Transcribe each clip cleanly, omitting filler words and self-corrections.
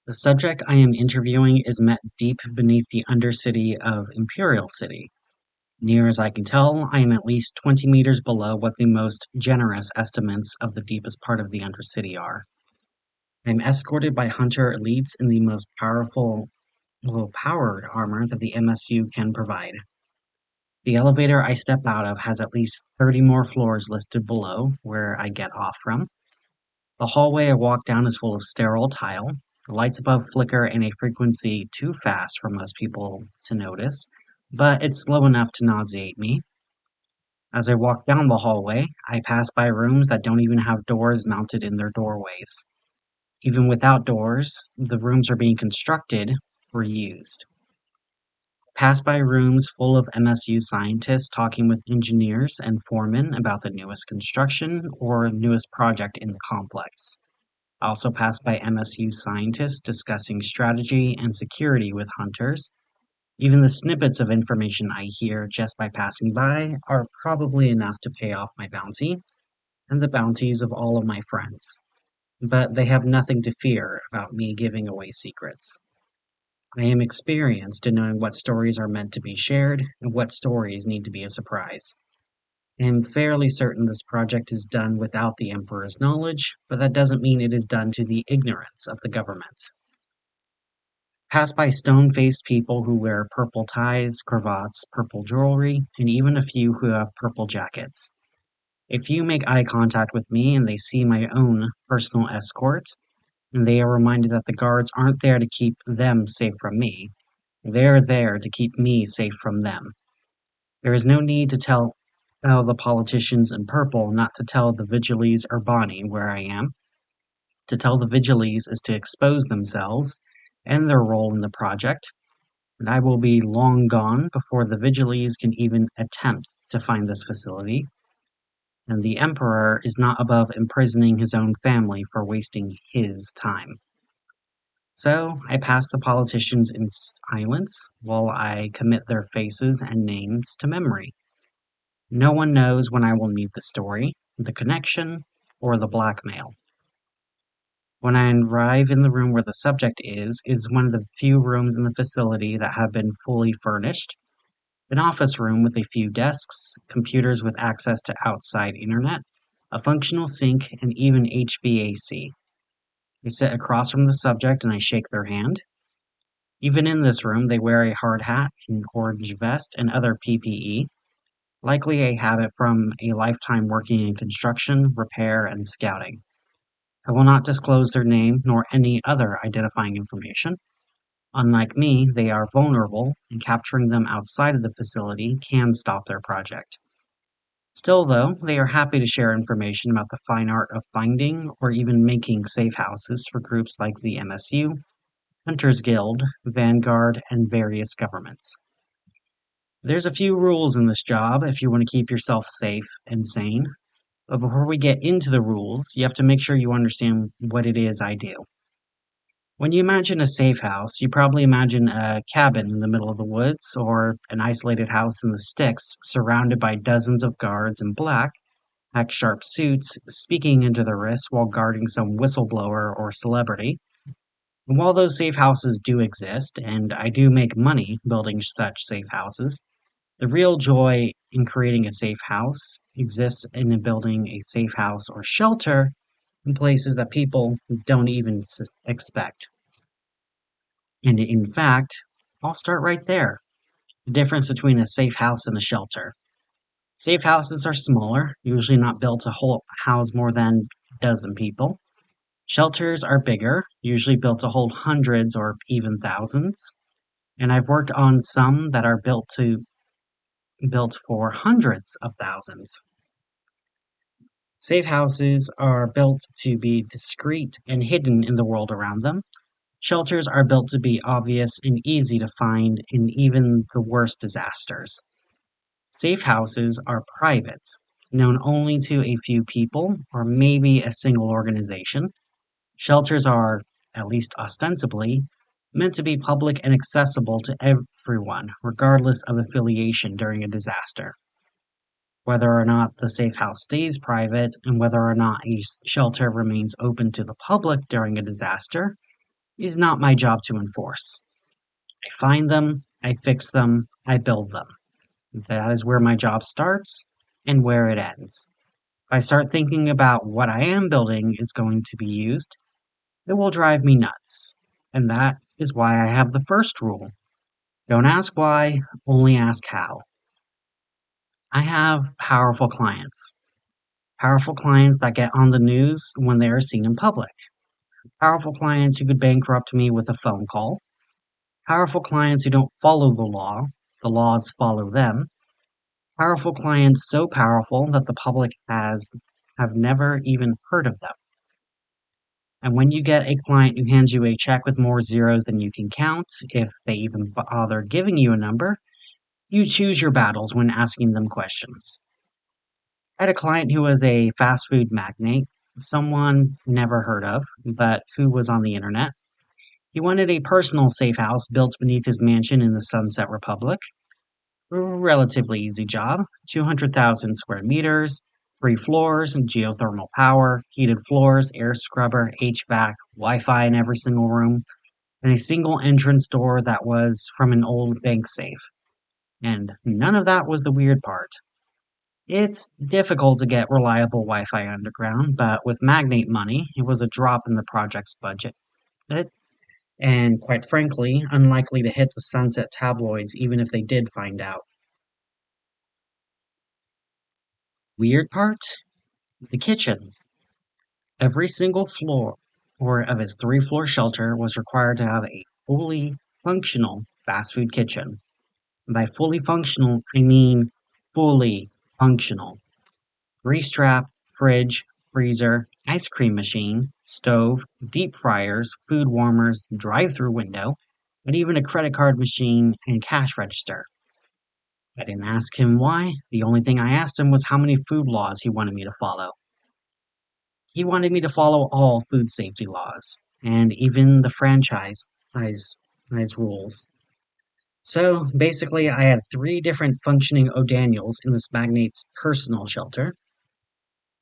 The subject I am interviewing is met deep beneath the undercity of Imperial City. Near as I can tell, I am at least 20 meters below what the most generous estimates of the deepest part of the undercity are. I am escorted by hunter elites in the most powered armor that the MSU can provide. The elevator I step out of has at least 30 more floors listed below where I get off from. The hallway I walk down is full of sterile tile. The lights above flicker in a frequency too fast for most people to notice, but it's slow enough to nauseate me. As I walk down the hallway, I pass by rooms that don't even have doors mounted in their doorways. Even without doors, the rooms are being constructed or used. Pass by rooms full of MSU scientists talking with engineers and foremen about the newest construction or newest project in the complex. I also pass by MSU scientists discussing strategy and security with hunters. Even the snippets of information I hear just by passing by are probably enough to pay off my bounty and the bounties of all of my friends. But they have nothing to fear about me giving away secrets. I am experienced in knowing what stories are meant to be shared and what stories need to be a surprise. I am fairly certain this project is done without the Emperor's knowledge, but that doesn't mean it is done to the ignorance of the government. Pass by stone-faced people who wear purple ties, cravats, purple jewelry, and even a few who have purple jackets. A few make eye contact with me and they see my own personal escort, and they are reminded that the guards aren't there to keep them safe from me. They're there to keep me safe from them. There is no need to tell the politicians in purple not to tell the Vigiles Urbani where I am. To tell the Vigiles is to expose themselves and their role in the project, and I will be long gone before the Vigiles can even attempt to find this facility, and the Emperor is not above imprisoning his own family for wasting his time. So I pass the politicians in silence while I commit their faces and names to memory. No one knows when I will need the story, the connection, or the blackmail. When I arrive in the room where the subject is one of the few rooms in the facility that have been fully furnished. An office room with a few desks, computers with access to outside internet, a functional sink, and even HVAC. I sit across from the subject and I shake their hand. Even in this room, they wear a hard hat, an orange vest, and other PPE, likely a habit from a lifetime working in construction, repair, and scouting. I will not disclose their name nor any other identifying information. Unlike me, they are vulnerable, and capturing them outside of the facility can stop their project. Still, though, they are happy to share information about the fine art of finding or even making safe houses for groups like the MSU, Hunters Guild, Vanguard, and various governments. There's a few rules in this job if you want to keep yourself safe and sane. But before we get into the rules, you have to make sure you understand what it is I do. When you imagine a safe house, you probably imagine a cabin in the middle of the woods or an isolated house in the sticks surrounded by dozens of guards in black, hack-sharp suits, speaking into their wrists while guarding some whistleblower or celebrity. And while those safe houses do exist, and I do make money building such safe houses, the real joy in creating a safe house exists in building a safe house or shelter in places that people don't even expect. And in fact, I'll start right there. The difference between a safe house and a shelter. Safe houses are smaller, usually not built to house more than a dozen people. Shelters are bigger, usually built to hold hundreds or even thousands. And I've worked on some that are built for hundreds of thousands. Safe houses are built to be discreet and hidden in the world around them. Shelters are built to be obvious and easy to find in even the worst disasters. Safe houses are private, known only to a few people or maybe a single organization. Shelters are, at least ostensibly, meant to be public and accessible to everyone, regardless of affiliation during a disaster. Whether or not the safe house stays private and whether or not a shelter remains open to the public during a disaster is not my job to enforce. I find them, I fix them, I build them. That is where my job starts and where it ends. If I start thinking about what I am building is going to be used, it will drive me nuts. And that is why I have the first rule. Don't ask why, only ask how. I have powerful clients that get on the news when they are seen in public, powerful clients who could bankrupt me with a phone call, powerful clients who don't follow the laws follow them, powerful clients so powerful that the public have never even heard of them. And when you get a client who hands you a check with more zeros than you can count, if they even bother giving you a number, you choose your battles when asking them questions. I had a client who was a fast food magnate, someone never heard of, but who was on the internet. He wanted a personal safe house built beneath his mansion in the Sunset Republic. Relatively easy job, 200,000 square meters, 3 floors, geothermal power, heated floors, air scrubber, HVAC, Wi-Fi in every single room, and a single entrance door that was from an old bank safe. And none of that was the weird part. It's difficult to get reliable Wi-Fi underground, but with magnate money, it was a drop in the project's budget. And quite frankly, unlikely to hit the Sunset tabloids even if they did find out. Weird part? The kitchens. Every single floor of his 3 floor shelter was required to have a fully functional fast food kitchen. And by fully functional, I mean fully functional. Grease trap, fridge, freezer, ice cream machine, stove, deep fryers, food warmers, drive-through window, and even a credit card machine and cash register. I didn't ask him why. The only thing I asked him was how many food laws he wanted me to follow. He wanted me to follow all food safety laws, and even the franchise rules. So basically, I had 3 different functioning O'Daniels in this magnate's personal shelter.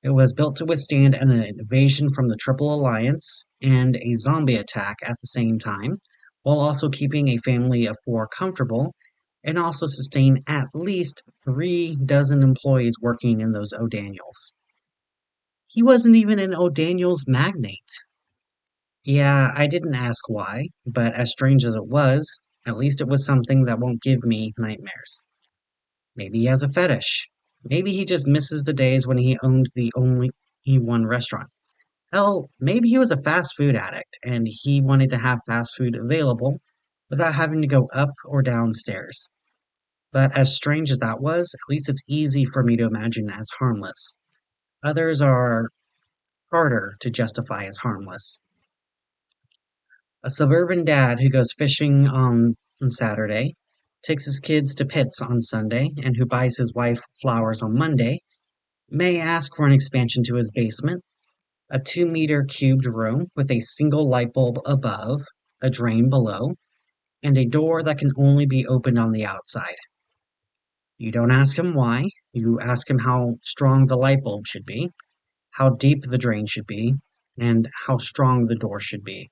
It was built to withstand an invasion from the Triple Alliance and a zombie attack at the same time, while also keeping a family of 4 comfortable, and also sustain at least 3 dozen employees working in those O'Daniels. He wasn't even an O'Daniels magnate. Yeah, I didn't ask why, but as strange as it was, at least it was something that won't give me nightmares. Maybe he has a fetish. Maybe he just misses the days when he owned the only one restaurant. Hell, maybe he was a fast food addict and he wanted to have fast food available without having to go up or downstairs. But as strange as that was, at least it's easy for me to imagine as harmless. Others are harder to justify as harmless. A suburban dad who goes fishing on Saturday, takes his kids to pits on Sunday, and who buys his wife flowers on Monday, may ask for an expansion to his basement, a 2-meter cubed room with a single light bulb above, a drain below, and a door that can only be opened on the outside. You don't ask him why, you ask him how strong the light bulb should be, how deep the drain should be, and how strong the door should be.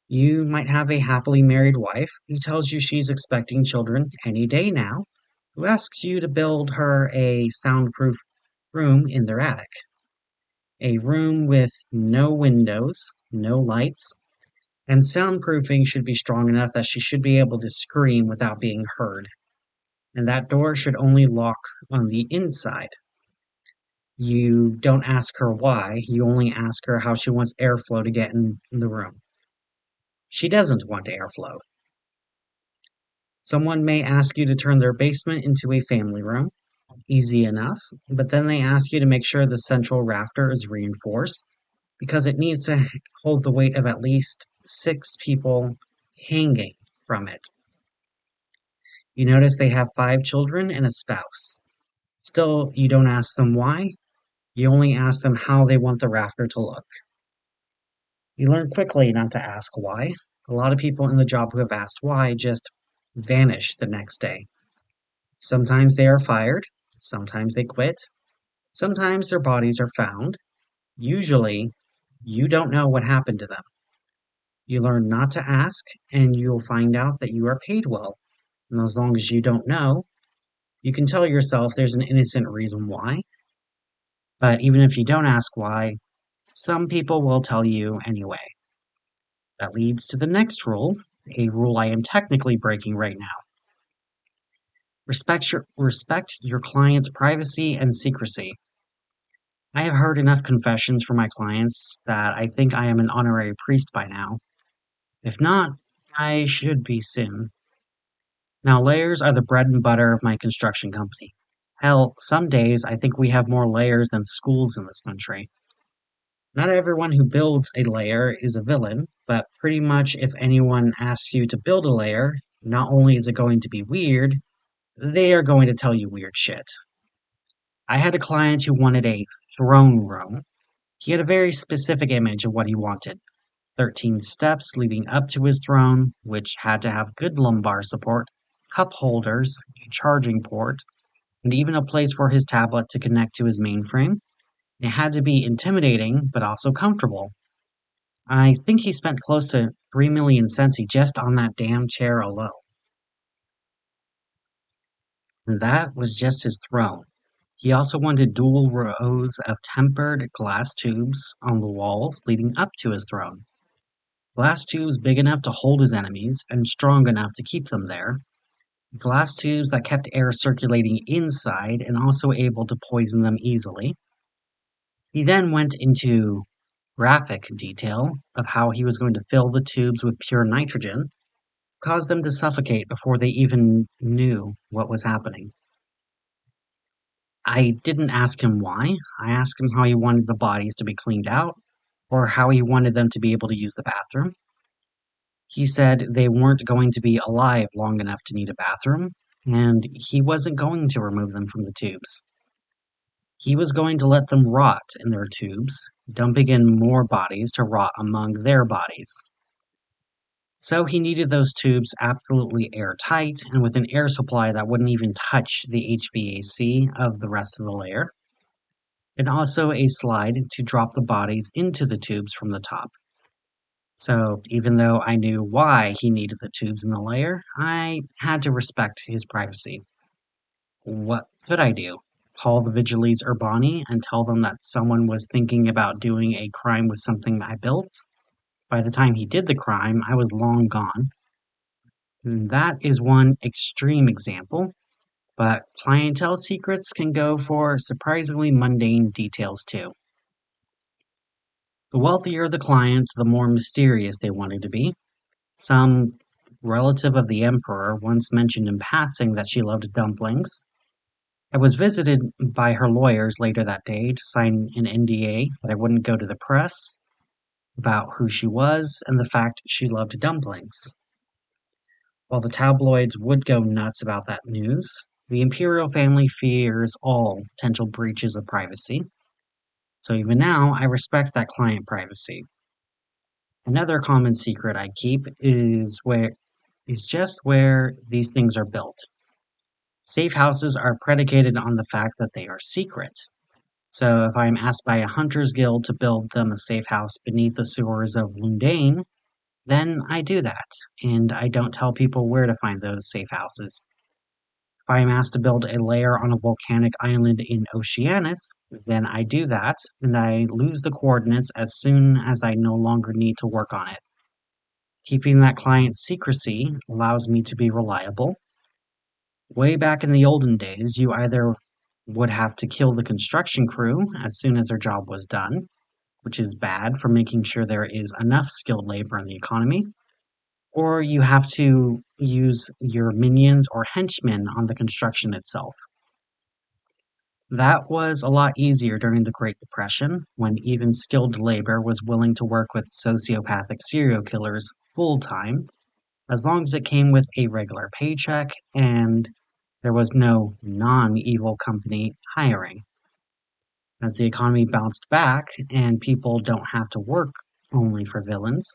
You might have a happily married wife who tells you she's expecting children any day now, who asks you to build her a soundproof room in their attic. A room with no windows, no lights, and soundproofing should be strong enough that she should be able to scream without being heard. And that door should only lock on the inside. You don't ask her why, you only ask her how she wants airflow to get in the room. She doesn't want airflow. Someone may ask you to turn their basement into a family room. Easy enough, but then they ask you to make sure the central rafter is reinforced because it needs to hold the weight of at least 6 people hanging from it. You notice they have 5 children and a spouse. Still, you don't ask them why, you only ask them how they want the rafter to look. You learn quickly not to ask why. A lot of people in the job who have asked why just vanish the next day. Sometimes they are fired, sometimes they quit, sometimes their bodies are found. Usually, you don't know what happened to them. You learn not to ask, and you'll find out that you are paid well. And as long as you don't know, you can tell yourself there's an innocent reason why. But even if you don't ask why, some people will tell you anyway. That leads to the next rule, a rule I am technically breaking right now. Respect your client's privacy and secrecy. I have heard enough confessions from my clients that I think I am an honorary priest by now. If not, I should be soon. Now, layers are the bread and butter of my construction company. Hell, some days I think we have more layers than schools in this country. Not everyone who builds a layer is a villain, but pretty much if anyone asks you to build a layer, not only is it going to be weird, they are going to tell you weird shit. I had a client who wanted a throne room. He had a very specific image of what he wanted. 13 steps leading up to his throne, which had to have good lumbar support, cup holders, a charging port, and even a place for his tablet to connect to his mainframe. It had to be intimidating, but also comfortable. I think he spent close to 3 million centi just on that damn chair alone. And that was just his throne. He also wanted dual rows of tempered glass tubes on the walls leading up to his throne. Glass tubes big enough to hold his enemies and strong enough to keep them there. Glass tubes that kept air circulating inside and also able to poison them easily. He then went into graphic detail of how he was going to fill the tubes with pure nitrogen, cause them to suffocate before they even knew what was happening. I didn't ask him why. I asked him how he wanted the bodies to be cleaned out, or how he wanted them to be able to use the bathroom. He said they weren't going to be alive long enough to need a bathroom, and he wasn't going to remove them from the tubes. He was going to let them rot in their tubes, dumping in more bodies to rot among their bodies. So he needed those tubes absolutely airtight and with an air supply that wouldn't even touch the HVAC of the rest of the layer, and also a slide to drop the bodies into the tubes from the top. So even though I knew why he needed the tubes in the layer, I had to respect his privacy. What could I do? Call the Vigiles Urbani and tell them that someone was thinking about doing a crime with something I built? By the time he did the crime, I was long gone. That is one extreme example, but clientele secrets can go for surprisingly mundane details too. The wealthier the client, the more mysterious they wanted to be. Some relative of the emperor once mentioned in passing that she loved dumplings. I was visited by her lawyers later that day to sign an NDA that I wouldn't go to the press about who she was and the fact she loved dumplings. While the tabloids would go nuts about that news, the imperial family fears all potential breaches of privacy. So even now, I respect that client privacy. Another common secret I keep is just where these things are built. Safe houses are predicated on the fact that they are secret. So if I am asked by a hunter's guild to build them a safe house beneath the sewers of Lundane, then I do that, and I don't tell people where to find those safe houses. If I am asked to build a lair on a volcanic island in Oceanus, then I do that, and I lose the coordinates as soon as I no longer need to work on it. Keeping that client's secrecy allows me to be reliable. Way back in the olden days, you either would have to kill the construction crew as soon as their job was done, which is bad for making sure there is enough skilled labor in the economy, or you have to use your minions or henchmen on the construction itself. That was a lot easier during the Great Depression, when even skilled labor was willing to work with sociopathic serial killers full time, as long as it came with a regular paycheck and there was no non-evil company hiring. As the economy bounced back and people don't have to work only for villains,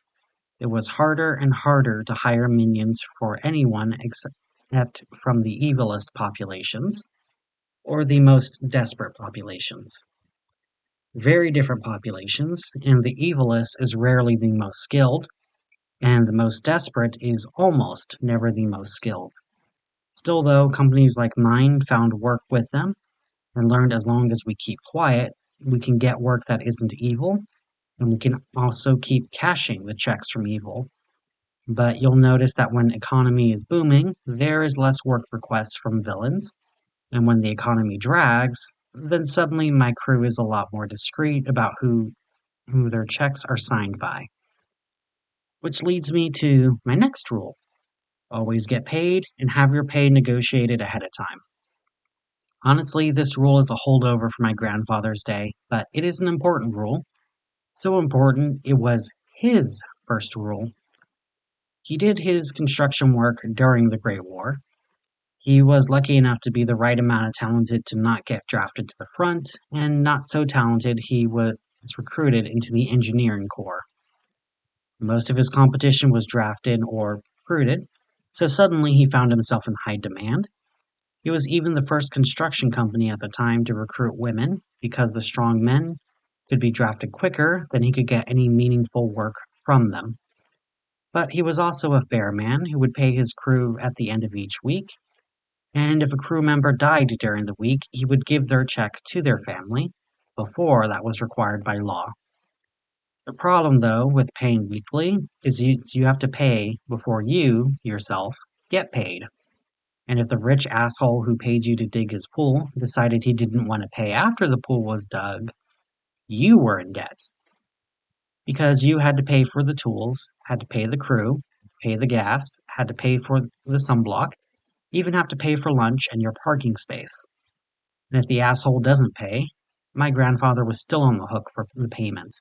it was harder and harder to hire minions for anyone except from the evilest populations or the most desperate populations. Very different populations, and the evilest is rarely the most skilled. and the most desperate is almost never the most skilled. Still, though, companies like mine found work with them and learned as long as we keep quiet, we can get work that isn't evil, and we can also keep cashing the checks from evil. But you'll notice that when economy is booming, there is less work requests from villains, and when the economy drags, then suddenly my crew is a lot more discreet about who their checks are signed by. Which leads me to my next rule. Always get paid and have your pay negotiated ahead of time. Honestly, this rule is a holdover from my grandfather's day, but it is an important rule. So important, it was his first rule. He did his construction work during the Great War. He was lucky enough to be the right amount of talented to not get drafted to the front, and not so talented he was recruited into the engineering corps. Most of his competition was drafted or recruited, so suddenly he found himself in high demand. He was even the first construction company at the time to recruit women because the strong men could be drafted quicker than he could get any meaningful work from them. But he was also a fair man who would pay his crew at the end of each week, and if a crew member died during the week, he would give their check to their family before that was required by law. The problem, though, with paying weekly is you have to pay before you, yourself, get paid. And if the rich asshole who paid you to dig his pool decided he didn't want to pay after the pool was dug, you were in debt. Because you had to pay for the tools, had to pay the crew, pay the gas, had to pay for the sunblock, even have to pay for lunch and your parking space. And if the asshole doesn't pay, my grandfather was still on the hook for the payment.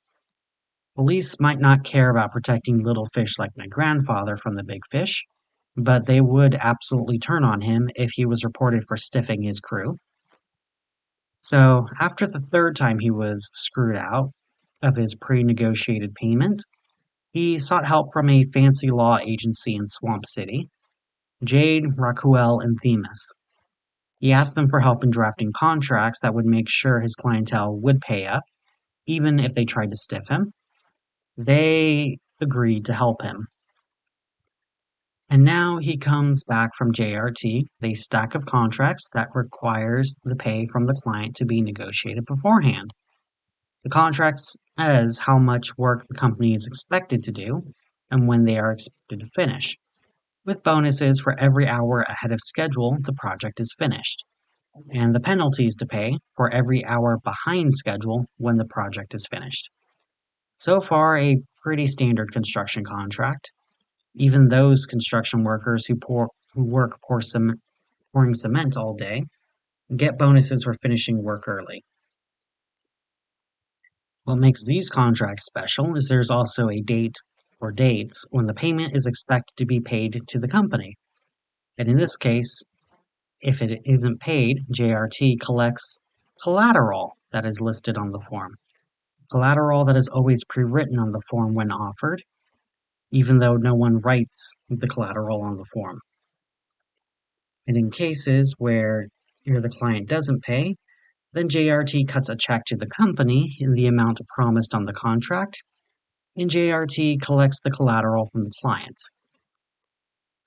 Police might not care about protecting little fish like my grandfather from the big fish, but they would absolutely turn on him if he was reported for stiffing his crew. So, after the third time he was screwed out of his pre-negotiated payment, he sought help from a fancy law agency in Swamp City, Jade, Raquel, and Themis. He asked them for help in drafting contracts that would make sure his clientele would pay up, even if they tried to stiff him. They agreed to help him. And now he comes back from JRT, a stack of contracts that requires the pay from the client to be negotiated beforehand. The contract says how much work the company is expected to do and when they are expected to finish, with bonuses for every hour ahead of schedule the project is finished, and the penalties to pay for every hour behind schedule when the project is finished. So far, a pretty standard construction contract. Even those construction workers who work pouring cement all day get bonuses for finishing work early. What makes these contracts special is there's also a date or dates when the payment is expected to be paid to the company. And in this case, if it isn't paid, JRT collects collateral that is listed on the form. Collateral that is always pre-written on the form when offered, even though no one writes the collateral on the form. And in cases where the client doesn't pay, then JRT cuts a check to the company in the amount promised on the contract, and JRT collects the collateral from the client.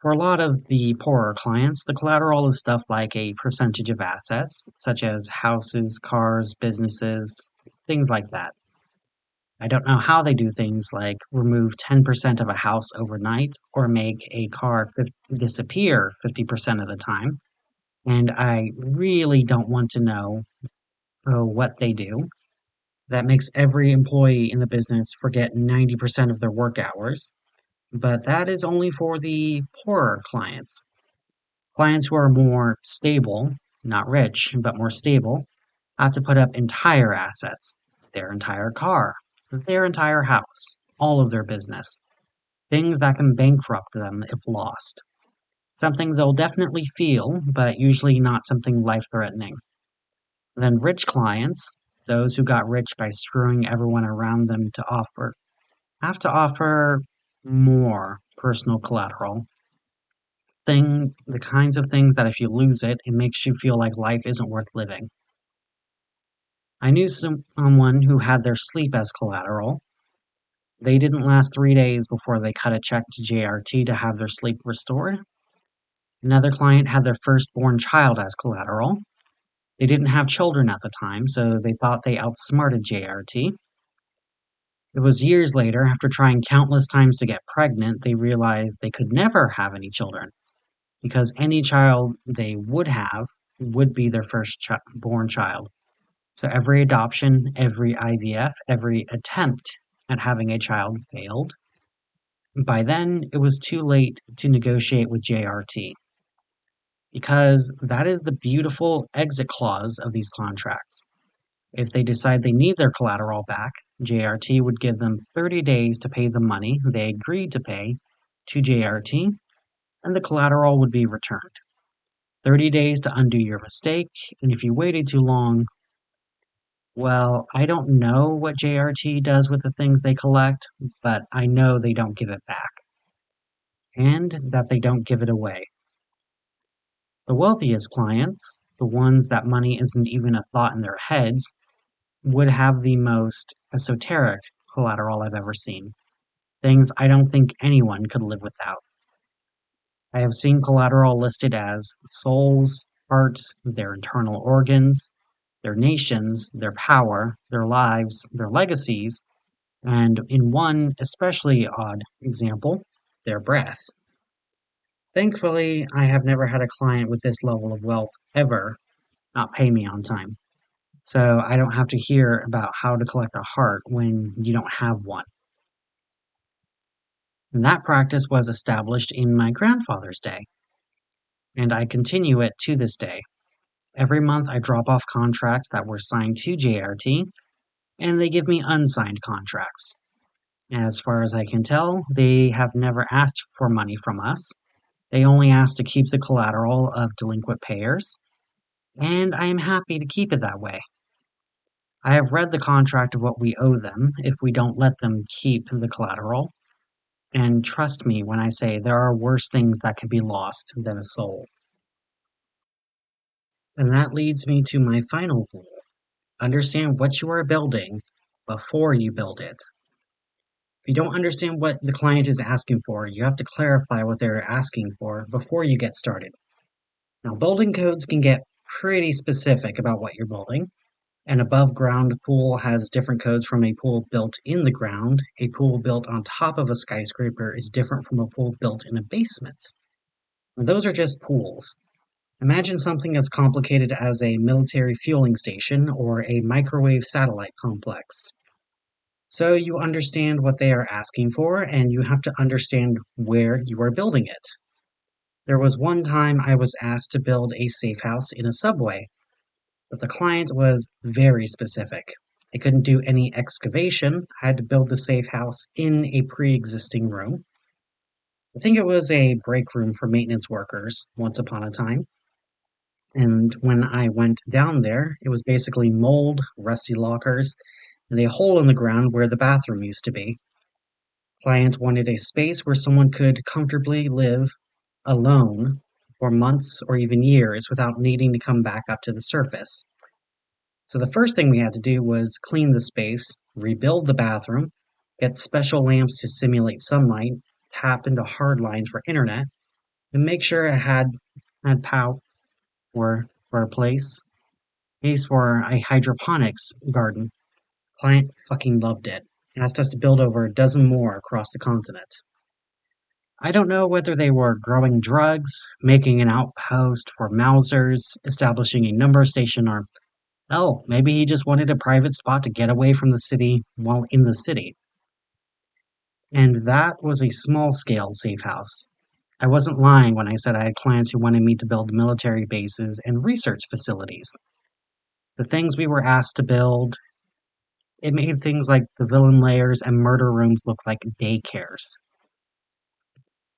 For a lot of the poorer clients, the collateral is stuff like a percentage of assets, such as houses, cars, businesses, things like that. I don't know how they do things like remove 10% of a house overnight or make a car disappear 50% of the time, and I really don't want to know what they do. That makes every employee in the business forget 90% of their work hours, but that is only for the poorer clients. Clients who are more stable, not rich, but more stable, have to put up entire assets, their entire car, their entire house, all of their business, things that can bankrupt them if lost. Something they'll definitely feel, but usually not something life-threatening. Then rich clients, those who got rich by screwing everyone around them have to offer more personal collateral. The kinds of things that if you lose it, it makes you feel like life isn't worth living. I knew someone who had their sleep as collateral. They didn't last 3 days before they cut a check to JRT to have their sleep restored. Another client had their firstborn child as collateral. They didn't have children at the time, so they thought they outsmarted JRT. It was years later, after trying countless times to get pregnant, they realized they could never have any children, because any child they would have would be their born child. So every adoption, every IVF, every attempt at having a child failed. By then, it was too late to negotiate with JRT, because that is the beautiful exit clause of these contracts. If they decide they need their collateral back, JRT would give them 30 days to pay the money they agreed to pay to JRT, and the collateral would be returned. 30 days to undo your mistake, and if you waited too long, well, I don't know what JRT does with the things they collect, but I know they don't give it back, and that they don't give it away. The wealthiest clients, the ones that money isn't even a thought in their heads, would have the most esoteric collateral I've ever seen. Things I don't think anyone could live without. I have seen collateral listed as souls, hearts, their internal organs, their nations, their power, their lives, their legacies, and in one especially odd example, their breath. Thankfully, I have never had a client with this level of wealth ever not pay me on time. So I don't have to hear about how to collect a heart when you don't have one. And that practice was established in my grandfather's day, and I continue it to this day. Every month I drop off contracts that were signed to JRT, and they give me unsigned contracts. As far as I can tell, they have never asked for money from us. They only ask to keep the collateral of delinquent payers, and I am happy to keep it that way. I have read the contract of what we owe them if we don't let them keep the collateral, and trust me when I say there are worse things that can be lost than a soul. And that leads me to my final rule. Understand what you are building before you build it. If you don't understand what the client is asking for, you have to clarify what they're asking for before you get started. Now, building codes can get pretty specific about what you're building. An above-ground pool has different codes from a pool built in the ground. A pool built on top of a skyscraper is different from a pool built in a basement. Those are just pools. Imagine something as complicated as a military fueling station or a microwave satellite complex. So you understand what they are asking for, and you have to understand where you are building it. There was one time I was asked to build a safe house in a subway, but the client was very specific. I couldn't do any excavation. I had to build the safe house in a pre-existing room. I think it was a break room for maintenance workers once upon a time. And when I went down there, it was basically mold, rusty lockers, and a hole in the ground where the bathroom used to be. Client wanted a space where someone could comfortably live alone for months or even years without needing to come back up to the surface. So the first thing we had to do was clean the space, rebuild the bathroom, get special lamps to simulate sunlight, tap into hard lines for internet, and make sure it had power for a place for a hydroponics garden. Client fucking loved it. Asked us to build over a dozen more across the continent. I don't know whether they were growing drugs, making an outpost for Mausers, establishing a number station, or maybe he just wanted a private spot to get away from the city while in the city. And that was a small-scale safe house. I wasn't lying when I said I had clients who wanted me to build military bases and research facilities. The things we were asked to build, it made things like the villain lairs and murder rooms look like daycares.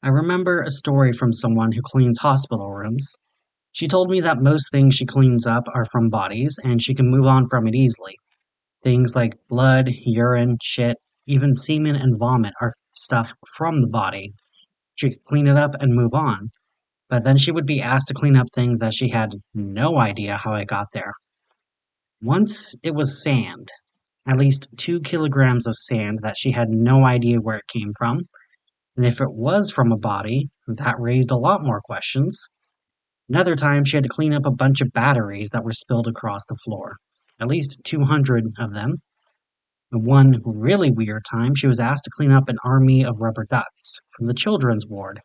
I remember a story from someone who cleans hospital rooms. She told me that most things she cleans up are from bodies, and she can move on from it easily. Things like blood, urine, shit, even semen and vomit are stuff from the body. She could clean it up and move on, but then she would be asked to clean up things that she had no idea how it got there. Once it was sand. at least 2 kilograms of sand that she had no idea where it came from, and if it was from a body, that raised a lot more questions. Another time, she had to clean up a bunch of batteries that were spilled across the floor, at least 200 of them. And one really weird time, she was asked to clean up an army of rubber ducks from the children's ward.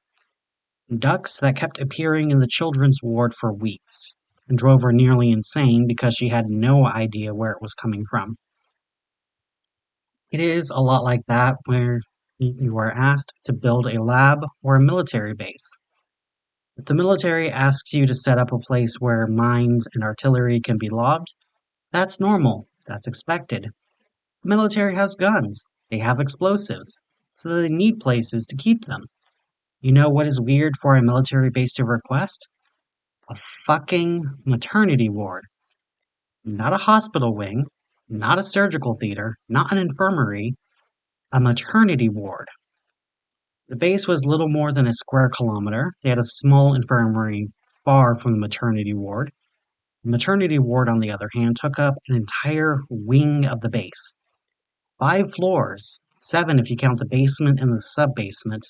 Ducks that kept appearing in the children's ward for weeks, and drove her nearly insane because she had no idea where it was coming from. It is a lot like that where you are asked to build a lab or a military base. If the military asks you to set up a place where mines and artillery can be lobbed, that's normal, that's expected. The military has guns, they have explosives, so they need places to keep them. You know what is weird for a military base to request? A fucking maternity ward. Not a hospital wing, not a surgical theater, not an infirmary, a maternity ward. The base was little more than a square kilometer. They had a small infirmary far from the maternity ward. The maternity ward, on the other hand, took up an entire wing of the base. 5 floors, 7 if you count the basement and the sub-basement.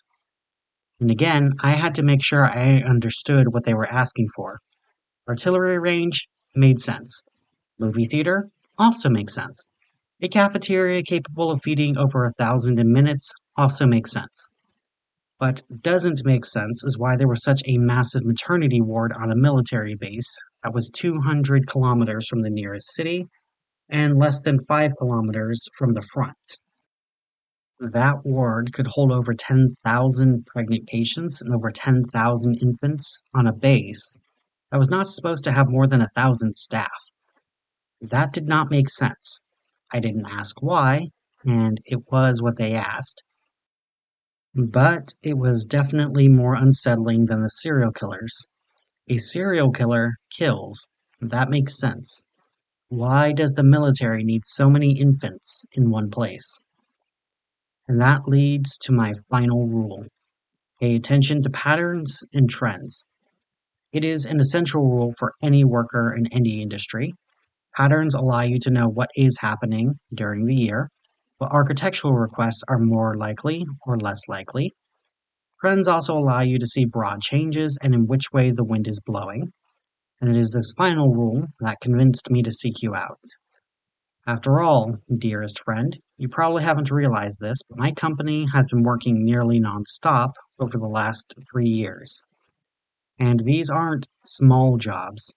And again, I had to make sure I understood what they were asking for. Artillery range made sense. Movie theater also makes sense. A cafeteria capable of feeding over 1,000 in minutes also makes sense. What doesn't make sense is why there was such a massive maternity ward on a military base that was 200 kilometers from the nearest city and less than 5 kilometers from the front. That ward could hold over 10,000 pregnant patients and over 10,000 infants on a base that was not supposed to have more than 1,000 staff. That did not make sense. I didn't ask why, and it was what they asked. But it was definitely more unsettling than the serial killers. A serial killer kills. That makes sense. Why does the military need so many infants in one place? And that leads to my final rule. Pay attention to patterns and trends. It is an essential rule for any worker in any industry. Patterns allow you to know what is happening during the year, but architectural requests are more likely or less likely. Trends also allow you to see broad changes and in which way the wind is blowing, and it is this final rule that convinced me to seek you out. After all, dearest friend, you probably haven't realized this, but my company has been working nearly non-stop over the last 3 years. And these aren't small jobs.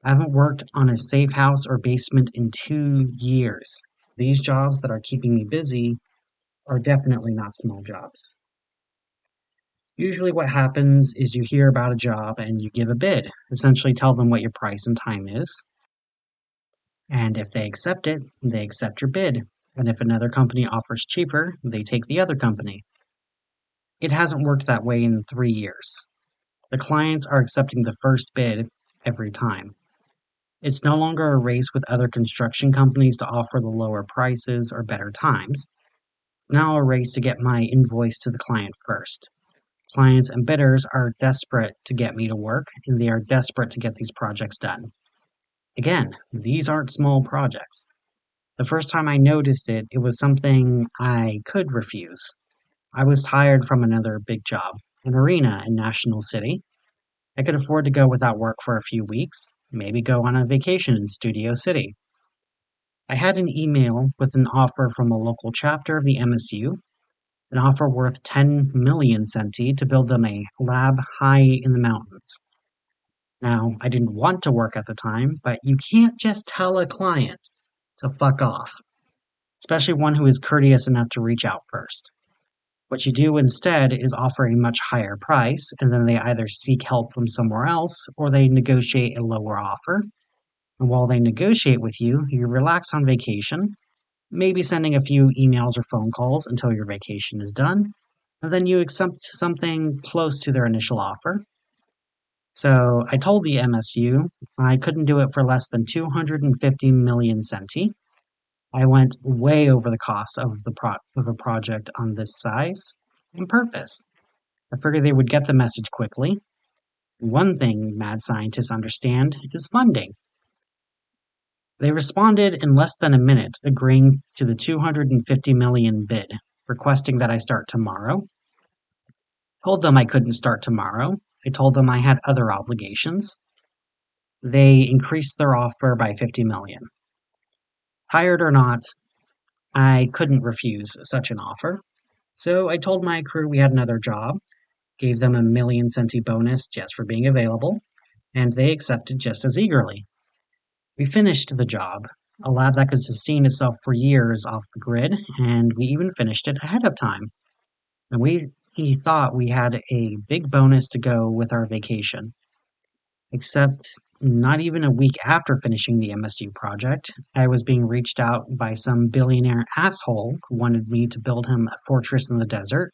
I haven't worked on a safe house or basement in 2 years. These jobs that are keeping me busy are definitely not small jobs. Usually what happens is you hear about a job and you give a bid, essentially tell them what your price and time is. And if they accept it, they accept your bid. And if another company offers cheaper, they take the other company. It hasn't worked that way in 3 years. The clients are accepting the first bid every time. It's no longer a race with other construction companies to offer the lower prices or better times. It's now a race to get my invoice to the client first. Clients and bidders are desperate to get me to work, and they are desperate to get these projects done. Again, these aren't small projects. The first time I noticed it, it was something I could refuse. I was tired from another big job, an arena in National City. I could afford to go without work for a few weeks, maybe go on a vacation in Studio City. I had an email with an offer from a local chapter of the MSU, an offer worth 10 million centi to build them a lab high in the mountains. Now, I didn't want to work at the time, but you can't just tell a client to fuck off, especially one who is courteous enough to reach out first. What you do instead is offer a much higher price, and then they either seek help from somewhere else or they negotiate a lower offer. And while they negotiate with you, you relax on vacation, maybe sending a few emails or phone calls until your vacation is done, and then you accept something close to their initial offer. So I told the MSU I couldn't do it for less than 250 million centi. I went way over the cost of a project on this size on purpose. I figured they would get the message quickly. One thing mad scientists understand is funding. They responded in less than a minute, agreeing to the 250 million bid, requesting that I start tomorrow. Told them I couldn't start tomorrow. I told them I had other obligations. They increased their offer by 50 million. Hired or not, I couldn't refuse such an offer. So I told my crew we had another job, gave them a million centi bonus just for being available, and they accepted just as eagerly. We finished the job, a lab that could sustain itself for years off the grid, and we even finished it ahead of time. And he thought we had a big bonus to go with our vacation. Except not even a week after finishing the MSU project, I was being reached out by some billionaire asshole who wanted me to build him a fortress in the desert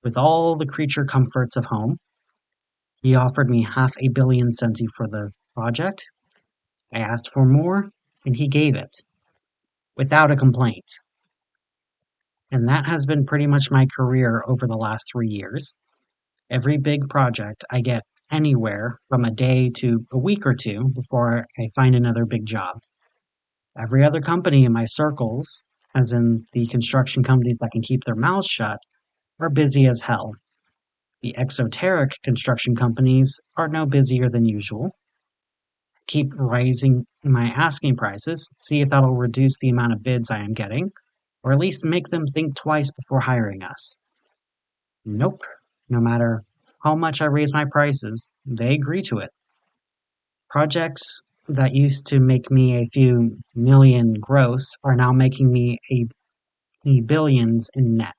with all the creature comforts of home. He offered me half a billion centi for the project. I asked for more, and he gave it, without a complaint. And that has been pretty much my career over the last 3 years. Every big project, I get anywhere from a day to a week or two before I find another big job. Every other company in my circles, as in the construction companies that can keep their mouths shut, are busy as hell. The exoteric construction companies are no busier than usual. Keep raising my asking prices, see if that'll reduce the amount of bids I am getting, or at least make them think twice before hiring us. Nope. No matter how much I raise my prices, they agree to it. Projects that used to make me a few million gross are now making me a billions in net.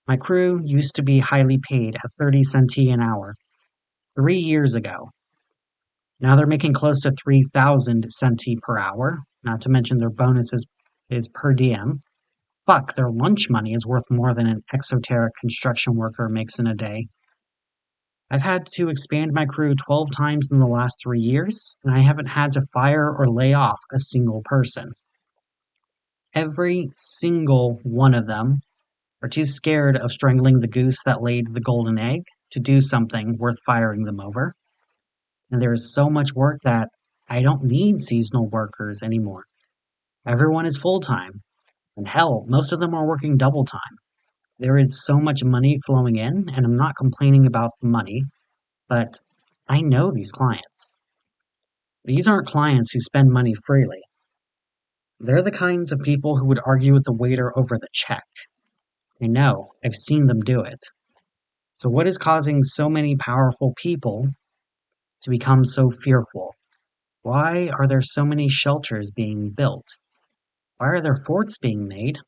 My crew used to be highly paid at 30 centi an hour 3 years ago. Now they're making close to 3,000 centi per hour, not to mention their bonuses is per diem. Fuck, their lunch money is worth more than an exoteric construction worker makes in a day. I've had to expand my crew 12 times in the last 3 years, and I haven't had to fire or lay off a single person. Every single one of them are too scared of strangling the goose that laid the golden egg to do something worth firing them over. And there is so much work that I don't need seasonal workers anymore. Everyone is full-time, and hell, most of them are working double time. There is so much money flowing in, and I'm not complaining about the money, but I know these clients. These aren't clients who spend money freely. They're the kinds of people who would argue with the waiter over the check. I know, I've seen them do it. So what is causing so many powerful people to become so fearful? Why are there so many shelters being built? Why are there forts being made?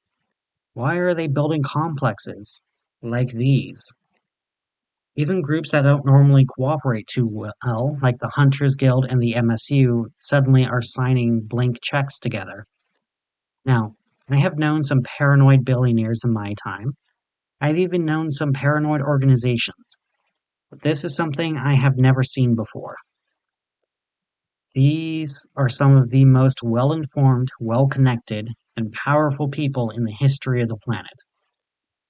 Why are they building complexes like these? Even groups that don't normally cooperate too well, like the Hunters Guild and the MSU, suddenly are signing blank checks together. Now, I have known some paranoid billionaires in my time. I've even known some paranoid organizations. But this is something I have never seen before. These are some of the most well-informed, well-connected, and powerful people in the history of the planet.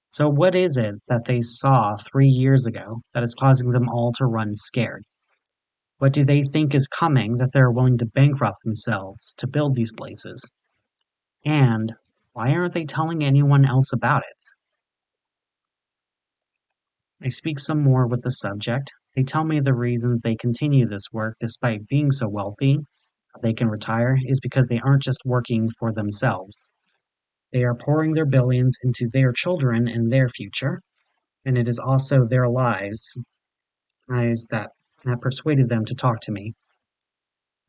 So what is it that they saw 3 years ago that is causing them all to run scared? What do they think is coming that they're willing to bankrupt themselves to build these places? And why aren't they telling anyone else about it? I speak some more with the subject. They tell me the reasons they continue this work despite being so wealthy they can retire is because they aren't just working for themselves. They are pouring their billions into their children and their future, and it is also their lives that persuaded them to talk to me.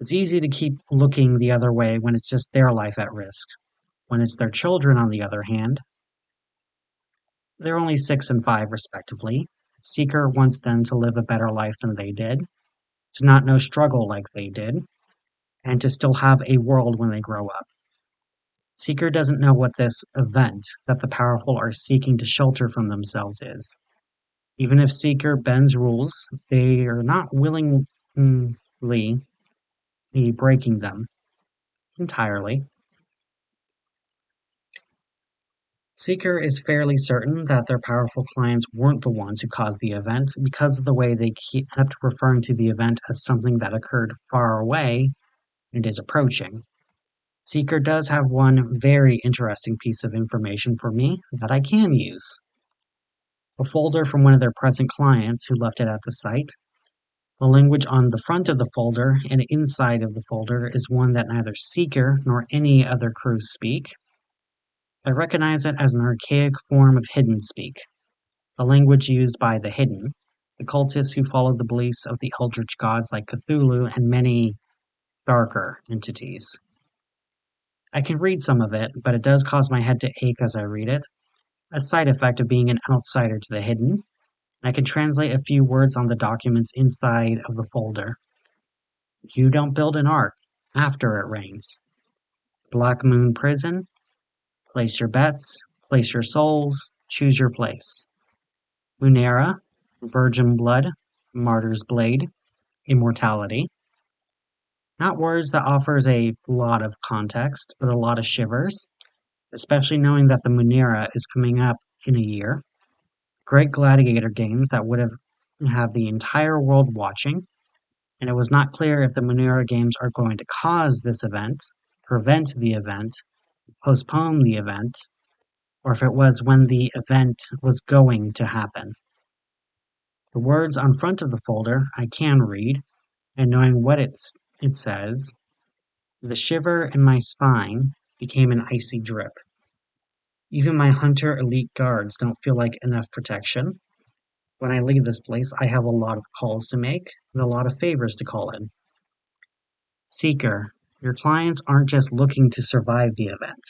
It's easy to keep looking the other way when it's just their life at risk. When it's their children, on the other hand, they're only 6 and 5 respectively. Seeker wants them to live a better life than they did, to not know struggle like they did, and to still have a world when they grow up. Seeker doesn't know what this event that the powerful are seeking to shelter from themselves is. Even if Seeker bends rules, they are not willingly breaking them entirely. Seeker is fairly certain that their powerful clients weren't the ones who caused the event because of the way they kept referring to the event as something that occurred far away and is approaching. Seeker does have one very interesting piece of information for me that I can use. A folder from one of their present clients who left it at the site. The language on the front of the folder and inside of the folder is one that neither Seeker nor any other crew speak. I recognize it as an archaic form of hidden speak, the language used by the Hidden, the cultists who follow the beliefs of the eldritch gods like Cthulhu and many darker entities. I can read some of it, but it does cause my head to ache as I read it, a side effect of being an outsider to the Hidden. I can translate a few words on the documents inside of the folder. You don't build an ark after it rains. Black Moon Prison. Place your bets. Place your souls. Choose your place. Munera. Virgin Blood. Martyr's Blade. Immortality. Not words that offers a lot of context, but a lot of shivers, especially knowing that the Munera is coming up in a year. Great gladiator games that would have the entire world watching, and it was not clear if the Munera games are going to cause this event, prevent the event, postpone the event, or if it was when the event was going to happen. The words on front of the folder I can read, and knowing what it says, the shiver in my spine became an icy drip. Even my hunter elite guards don't feel like enough protection. When I leave this place, I have a lot of calls to make and a lot of favors to call in. Seeker, your clients aren't just looking to survive the event.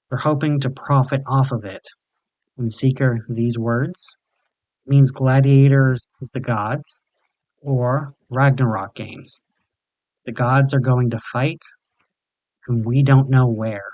They're hoping to profit off of it. And Seeker, these words, means gladiators of the gods or Ragnarok games. The gods are going to fight, and we don't know where.